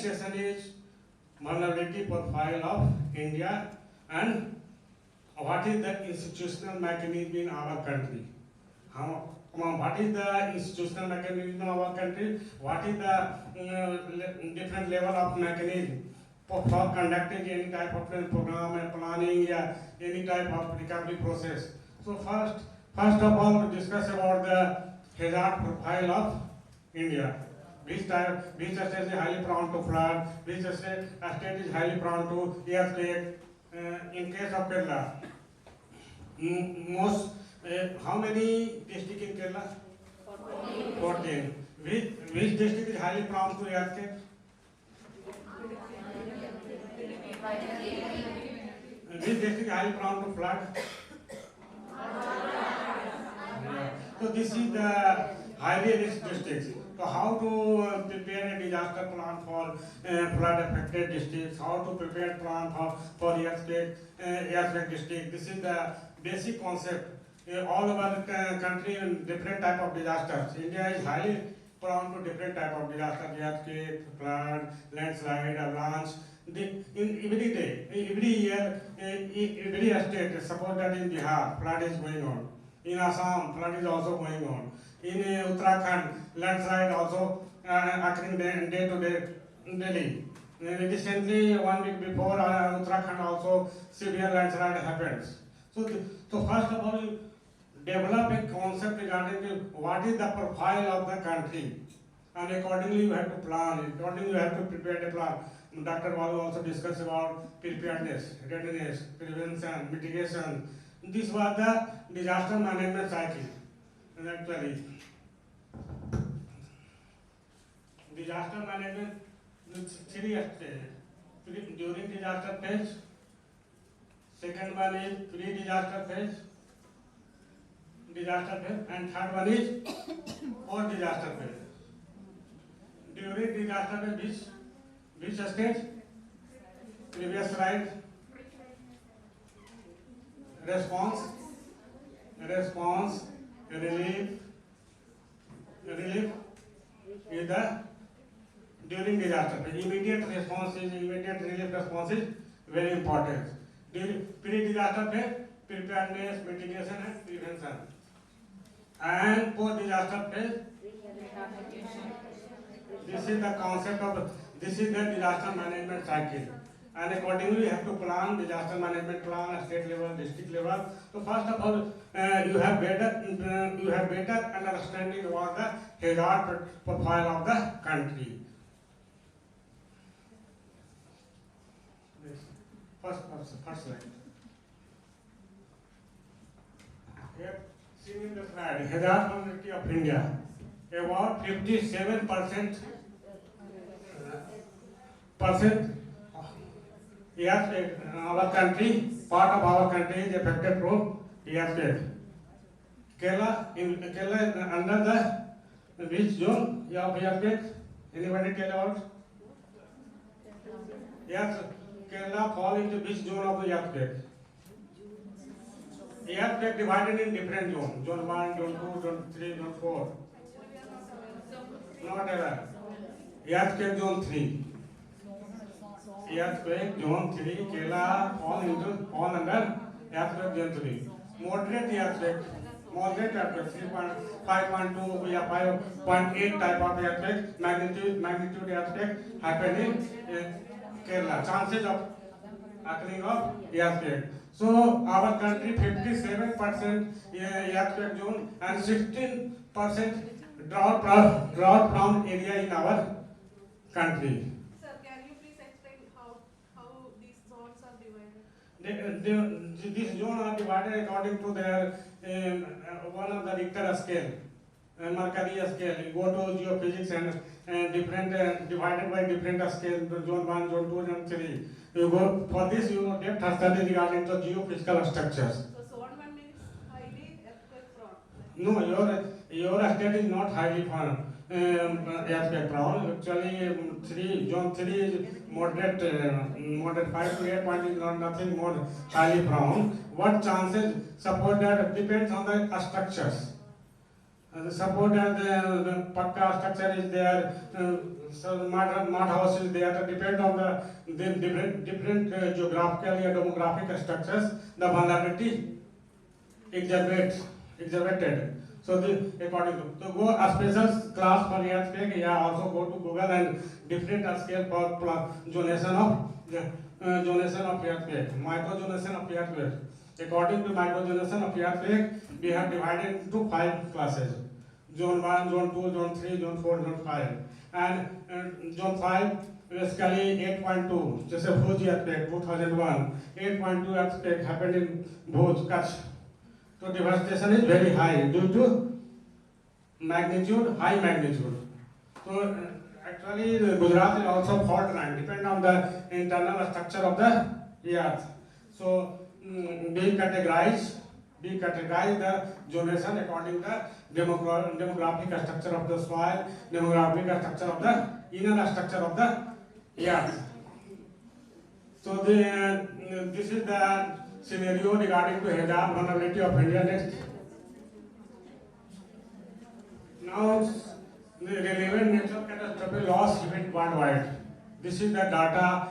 next session is vulnerability profile of India and what is the institutional mechanism in our country. What is the institutional mechanism in our country? What is the different level of mechanism for conducting any type of program and planning, yeah, any type of recovery process. So first of all, we discuss about the hazard profile of India. Which state is highly prone to flood? Which state is highly prone to earthquake? In case of Kerala, how many districts in Kerala? 14. Which district is highly prone to earthquake? Which district is highly prone to flood? So this is the highly risk districts. So how to prepare a disaster plan for flood affected districts? How to prepare plan for earthquake district? This is the basic concept. All over the country, different type of disasters. India is highly prone to different type of disasters: earthquake, flood, landslide, avalanche. In every day, every year, every state. Suppose that in Bihar, flood is going on. In Assam, flood is also going on. In Uttarakhand, landslide also occurring day to day daily. Recently, 1 week before, Uttarakhand also severe landslide happens. So first of all, develop a concept regarding what is the profile of the country, and accordingly you have to plan. Accordingly, you have to prepare a plan. Dr. Balu also discussed about preparedness, readiness, prevention, mitigation. This was the disaster management cycle. And actually, disaster management three stages. During disaster phase, second one is pre-disaster phase, and third one is post-disaster phase. During disaster phase, which stage? Previous slide. Response, relief is the during disaster. Immediate relief response is very important. During pre-disaster phase, preparedness, mitigation, and prevention. And post-disaster phase, this is the concept of this is the disaster management cycle. And accordingly, you have to plan disaster management plan at state level, district level. So first of all, you have better understanding about the hazard profile of the country. First slide. Here, seen in the slide, hazard vulnerability of India. About 57% earthquake. Our country, part of our country is affected from earthquake. Kerala is under the which zone of earthquake? Anybody tell about? Yes, Kerala fall into which zone of the earthquake? Earthquake divided in different zones. Zone 1, zone 2, zone 3, zone 4. Not ever. Earthquake zone 3. Earthquake zone 3, Kerala fall under earthquake zone 3. Moderate earthquake, 5.2, we have 5.8 type of earthquake, magnitude earthquake happening in Kerala. Chances of occurring of earthquake. So our country 57% earthquake zone and 16% drought prone area in our country. These zones are divided according to their one of the Richter scale, Mercalli scale. You go to geophysics and different divided by different scale. Zone 1, zone 2, zone 3. You go for this. You know depth study regarding the geophysical structures. So zone 1 means highly earthquake prone. No, your state is not highly prone. Earthquake prone. Actually, zone 3 is moderate 5 to 8 point is not nothing more highly prone. What chances? Suppose that depends on the structures. Suppose that the pakka structure is there, So mud houses, they are depend on the different geographical or demographic structures. The vulnerability exaggerated. So according to go a special class for earthquake, yeah, also go to Google and different scale for zonation of zonation of earthquake, micro-zonation of earthquake. According to micro-zonation of earthquake, we have divided into 5 classes: zone 1, zone 2, zone 3, zone 4, zone 5. And zone 5 basically 8.2, just a Bhuj earthquake 2001. 8.2 earthquake happened in Bhuj, Kutch. So devastation is very high due to magnitude, high magnitude. So actually Gujarat is also fault line, depend on the internal structure of the earth. So we categorize the zonation according to the demographic structure of the soil, demographic structure of the inner structure of the earth. So this is the scenario regarding to hazard vulnerability of India. Next. Now, the relevant natural catastrophe loss event worldwide. This is the data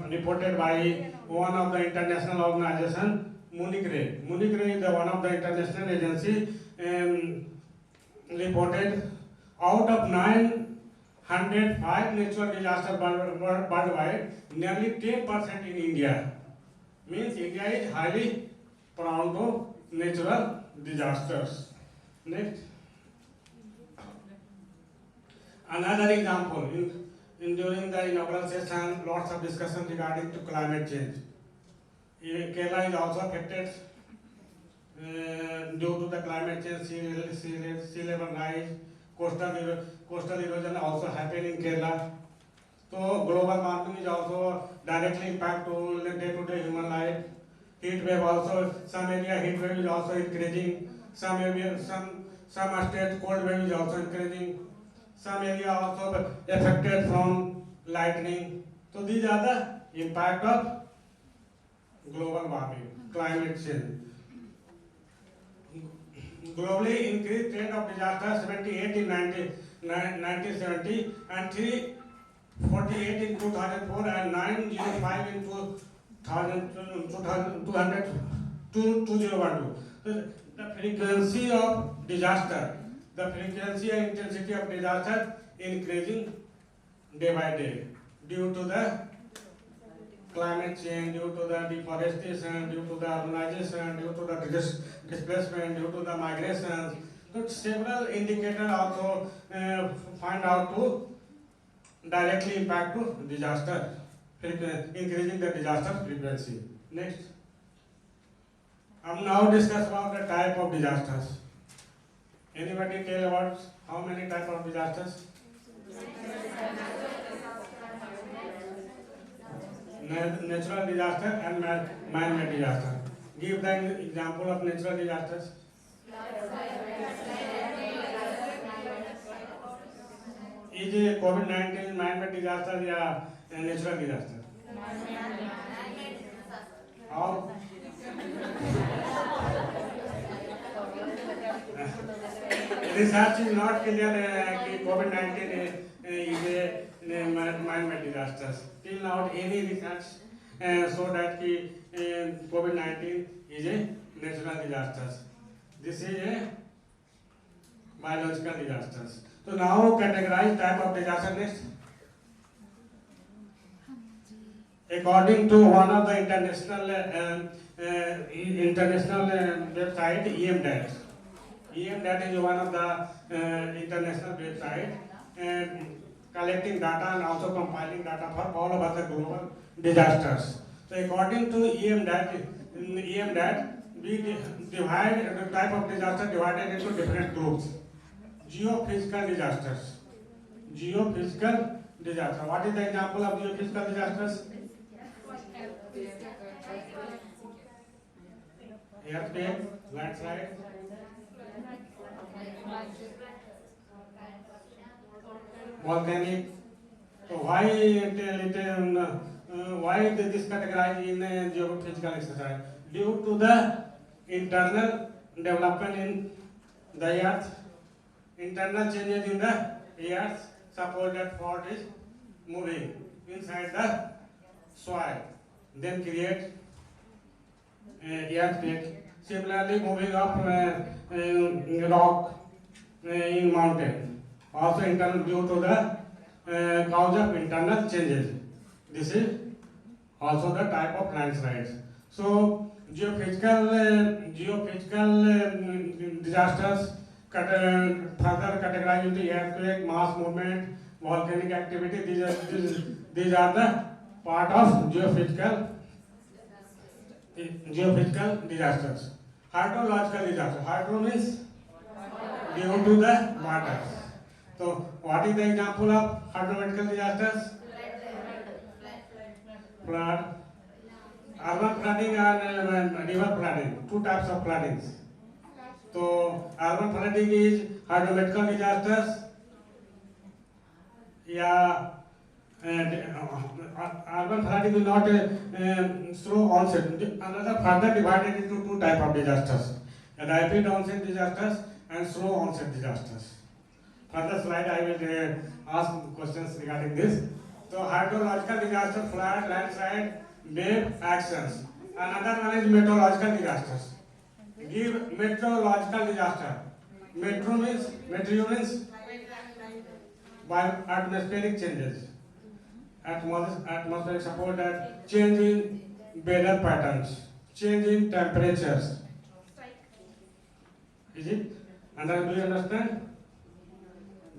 reported by one of the international organization, Munich Re. Munich Re is one of the international agency reported out of 905 natural disasters worldwide, nearly 10% in India. Means India is highly prone to natural disasters. Next. Another example, during the inaugural session, lots of discussion regarding to climate change. Kerala is also affected due to the climate change, sea level rise, coastal erosion also happen in Kerala. So global warming is also directly impact to day-to-day human life. Heat wave also, some area heat wave is also increasing. Some area, some state cold wave is also increasing. Some area also affected from lightning. So these are the impact of global warming, climate change. Globally increased trend of disaster 78 in 1970 and 348 in 2004 and 905 in 2012. So the frequency of disaster, the frequency and intensity of disaster increasing day by day due to the climate change, due to the deforestation, due to the urbanization, due to the displacement, due to the migrations. So several indicators also find out to directly impact to disaster, increasing the disaster frequency. Next. Now discuss about the type of disasters. Anybody tell about how many type of disasters? Natural disaster and man-made disaster. Give the example of natural disasters. Is COVID-19 man-made disaster or natural disaster? How? Research is not clear that COVID-19 is a man-made disaster. Till now, any research show that COVID-19 is a natural disaster. This is a biological disaster. So now categorize type of disaster next. According to one of the international website, EMDAT. EMDAT is one of the international website collecting data and also compiling data for all over the global disasters. So according to EMDAT, we divide the type of disaster divided into different groups. Geophysical disasters. Geophysical disaster. What is the example of geophysical disasters? Earthquake, landslide. Volcanic. So why this categorized in geophysical exercise? Due to the internal development in the earth, internal changes in the earth, suppose that fault is moving inside the soil, then create earthquake. Similarly, moving up rock in mountain, also internal due to the cause of internal changes. This is also the type of landslides. So geophysical disasters further categorized into earthquake, mass movement, volcanic activity. These are the part of geophysical disasters. Hydrological disaster. Hydro means due to the water. So what is the example of hydrological disasters? Flood, urban flooding and river flooding. Two types of floodings. So urban flooding is hydrological disasters. Yeah, and urban flooding is not slow onset. Another further divided into two types of disasters: rapid onset disasters and slow onset disasters. Further slide, I will ask questions regarding this. So hydrological disaster, flood, landslide, wave actions. Another one is meteorological disasters. Give meteorological disaster. Meteo means by atmospheric changes. Atmospheric support that change in weather patterns, change in temperatures. Is it? And do you understand?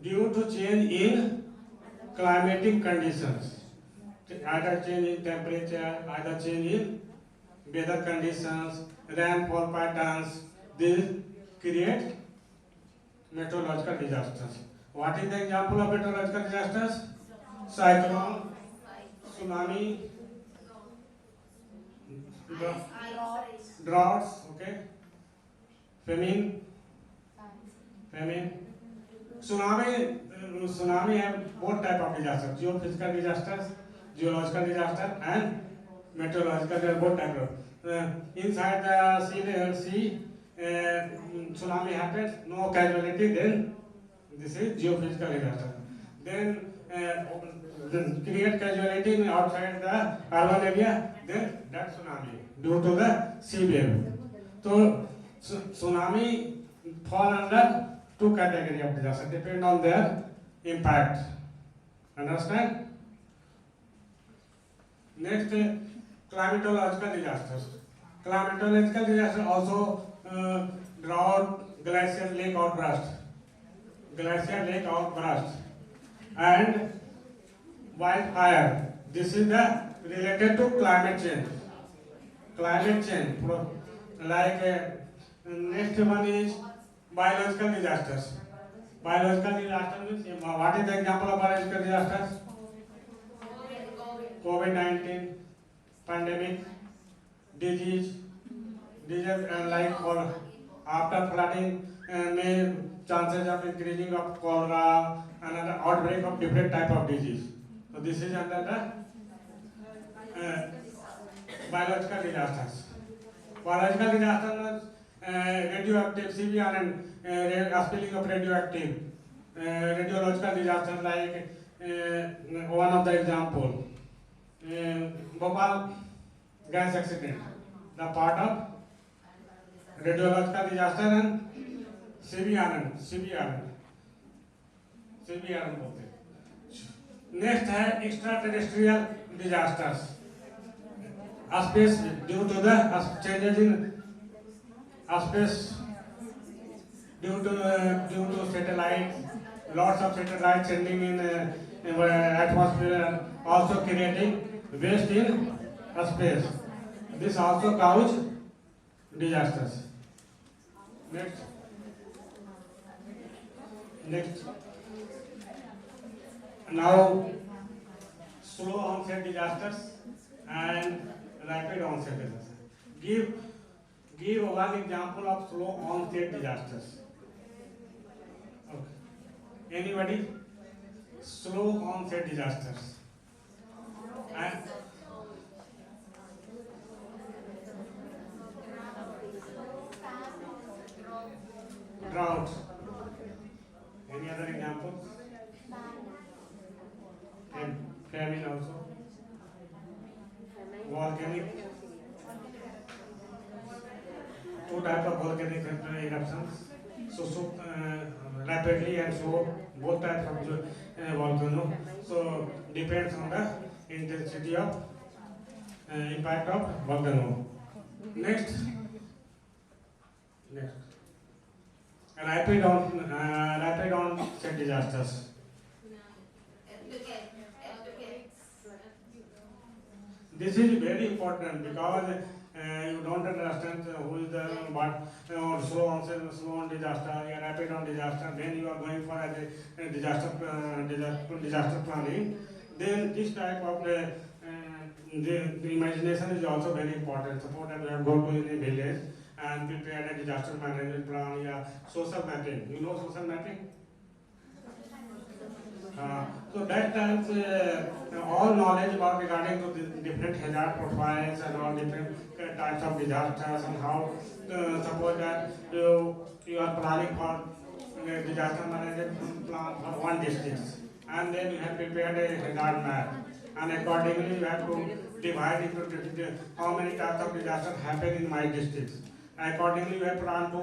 Due to change in climatic conditions, either change in temperature, either change in weather conditions, rainfall patterns, these create meteorological disasters. What is the example of meteorological disasters? Cyclone, tsunami, droughts, okay, famine. Tsunami have both type of disasters: geophysical disasters, geological disaster, and meteorological. They are both type of. Inside the sea, tsunami happens, no casualty. Then this is geophysical disaster. Then create casualty outside the urban area. Then that tsunami due to the sea wave. So tsunami fall under two categories of disaster, depend on their impact. Understand? Next, climatological disasters. Climatological disaster also drought, glacier lake outburst, and wildfire. This is the related to climate change. Like next one is biological disasters. Biological disaster means what is the example of biological disasters? COVID-19, pandemic, disease like after flooding, may chances of increasing of cholera and another outbreak of different type of disease. So this is under the biological disasters. Biological disasters, radioactive, severe and spilling of radioactive. Radiological disasters like one of the example, Bhopal gas accident, the part of radiological disaster and severe बोलते हैं. Next है extraterrestrial disasters. Space due to the changes in space due to satellites, lots of satellites sending in atmosphere, also creating waste in space. This also cause disasters. Next. Now, slow onset disasters and rapid onset disasters. Give one example of slow onset disasters. Okay. Anybody? Slow onset disasters. And drought. Any other examples? two types of volcanic eruptions. So rapidly and slow, both types of volcano. So depends on the intensity of impact of volcano. Next, rapid onset disasters. This is very important because you don't understand who is the what slow on disaster, rapid on disaster. Then you are going for a disaster planning. Then this type of the imagination is also very important. Suppose that we have gone to a village and prepared a disaster management plan, social mapping. You know social mapping? So that times all knowledge about regarding to the different hazard profiles and all different types of disasters and how suppose that you are planning for disaster management plan for one district and then you have prepared a hazard map and accordingly you have to divide into how many types of disasters happen in my district. Accordingly, you have plan to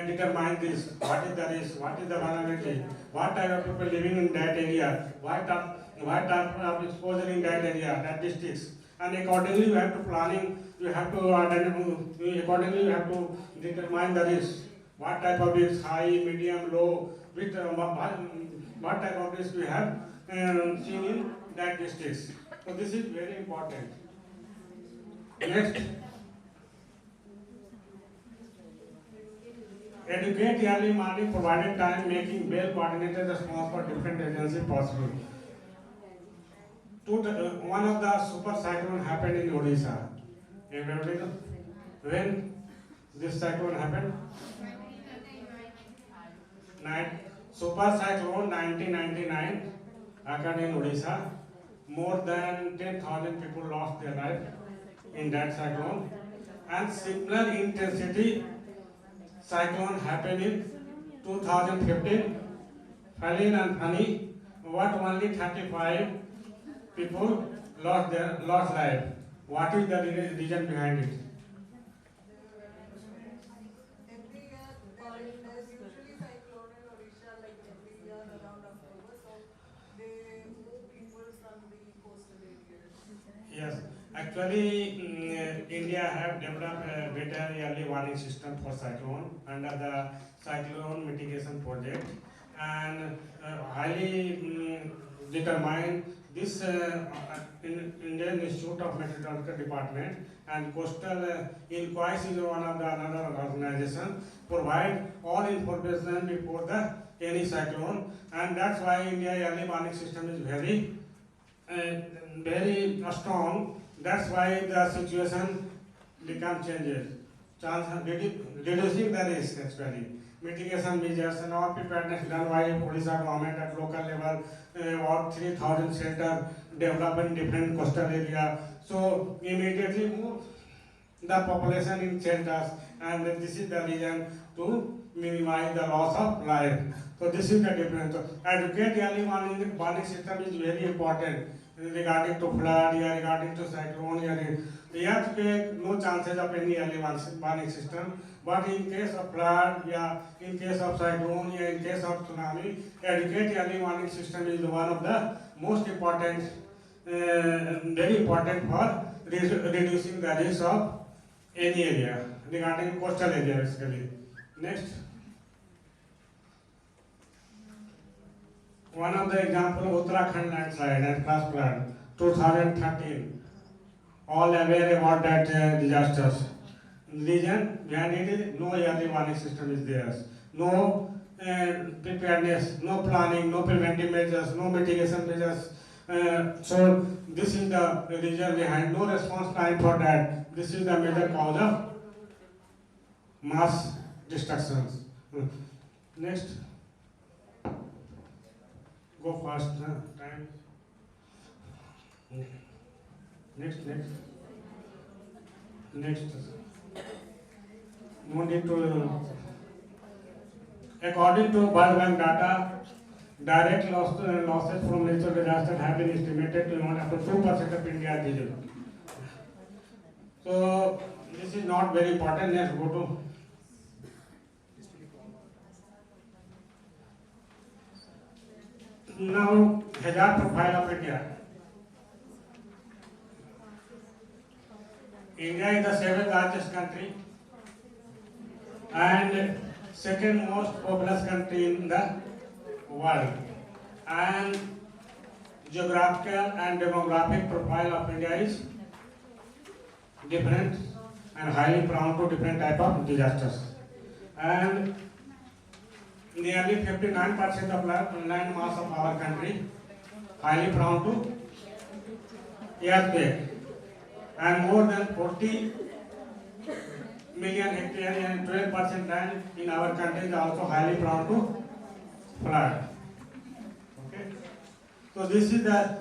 determine this. What is the risk? What is the vulnerability? What type of people living in that area? What type of exposure in that area, that districts? And accordingly, you have to planning. You have to accordingly you have to determine the risk. What type of risk? High, medium, low. Which what type of risk we have seen in that districts? So this is very important. Next. Educate early morning, provided time, making well-coordinated response for different agencies possible. One of the super cyclone happened in Odisha. Everybody know? When this cyclone happened? Super cyclone 1999 occurred in Odisha. More than 10,000 people lost their life in that cyclone. And similar intensity cyclone happened in 2015, Falin and Fani, what only 35 people lost life. What is the reason behind it? Every year, there's usually cyclone in Odisha like every year around October, so they move people from the coastal areas. Yes, actually, India have developed a better early warning system for cyclone under the cyclone mitigation project, and highly determined this Indian Institute of Meteorological Department and Coastal Inquiries is one of the another organization provide all information before the any cyclone, and that's why India early warning system is very strong. That's why the situation become changes. Reducing the risk actually. Mitigation measures and all preparedness done by Odisha government at local level. About 3,000 shelters developed in different coastal area. So immediately move the population in shelters, and this is the reason to minimize the loss of life. So this is the difference. So educate early warning system is very important regarding to flood, regarding to cyclone. Earthquake, no chances of any early warning system. But in case of flood, in case of cyclone, in case of tsunami, educate early warning system is one of the most important, very important for reducing the risk of any area regarding coastal area basically. Next. One of the example Uttarakhand landslide and flash flood 2013. All aware about that disasters. Reason behind it is no early warning system is there. No preparedness, no planning, no preventive measures, no mitigation measures. So this is the reason behind no response time for that. This is the major cause of mass destructions. Next. Go fast, time. Next. No need to. According to World Bank data, direct losses from natural disasters have been estimated to amount up to 2% of India's GDP. So this is not very important. Let's go to Now, hazard profile of India. India is the seventh largest country and second most populous country in the world. And geographical and demographic profile of India is different and highly prone to different type of disasters. And nearly 59% of land mass of our country highly prone to earthquake, and more than 40 million hectares and 12% land in our country is also highly prone to flood. Okay, so this is the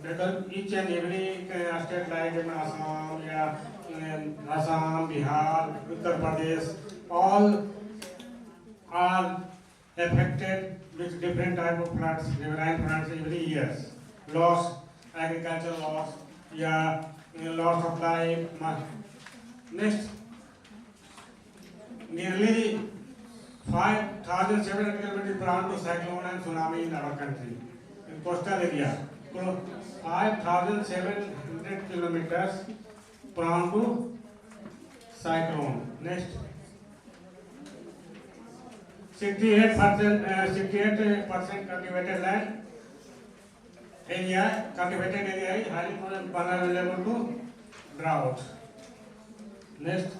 because each and every state like in Assam, Assam, Bihar, Uttar Pradesh, all are affected with different type of floods, riverine floods every year. Loss, agricultural loss, loss of life. Next, nearly 5,700 kilometers prone to cyclone and tsunami in our country, in coastal area. 5,700 kilometers prone to cyclone. Next, 68% cultivated land area, is highly vulnerable to drought. Next.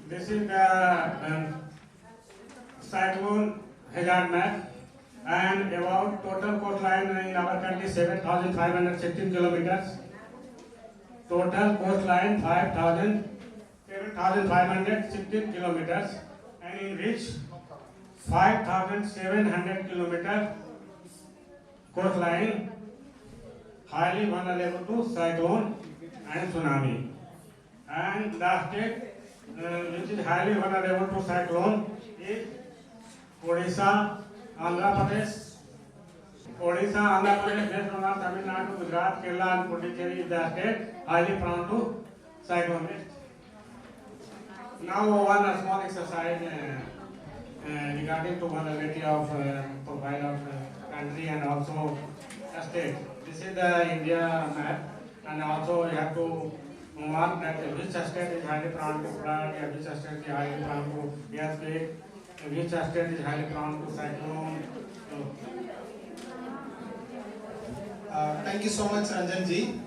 This is the cyclone hazard map, and about total coastline in our country 7,516 kilometers. Total coastline 7,516 kilometers, and in which 5,700 kilometers coastline highly vulnerable to cyclone and tsunami. And the state which is highly vulnerable to cyclone is Odisha, Andhra Pradesh, West Bengal, Tamil Nadu, Gujarat, Kerala, and Puducherry is the state highly prone to cyclone. Now one small exercise regarding to vulnerability of profile of country and also a state. This is the India map, and also you have to mark that which state is highly prone to flood, which state is highly prone to earthquake, which state is highly prone to cyclone. Thank you so much, Ranjan ji.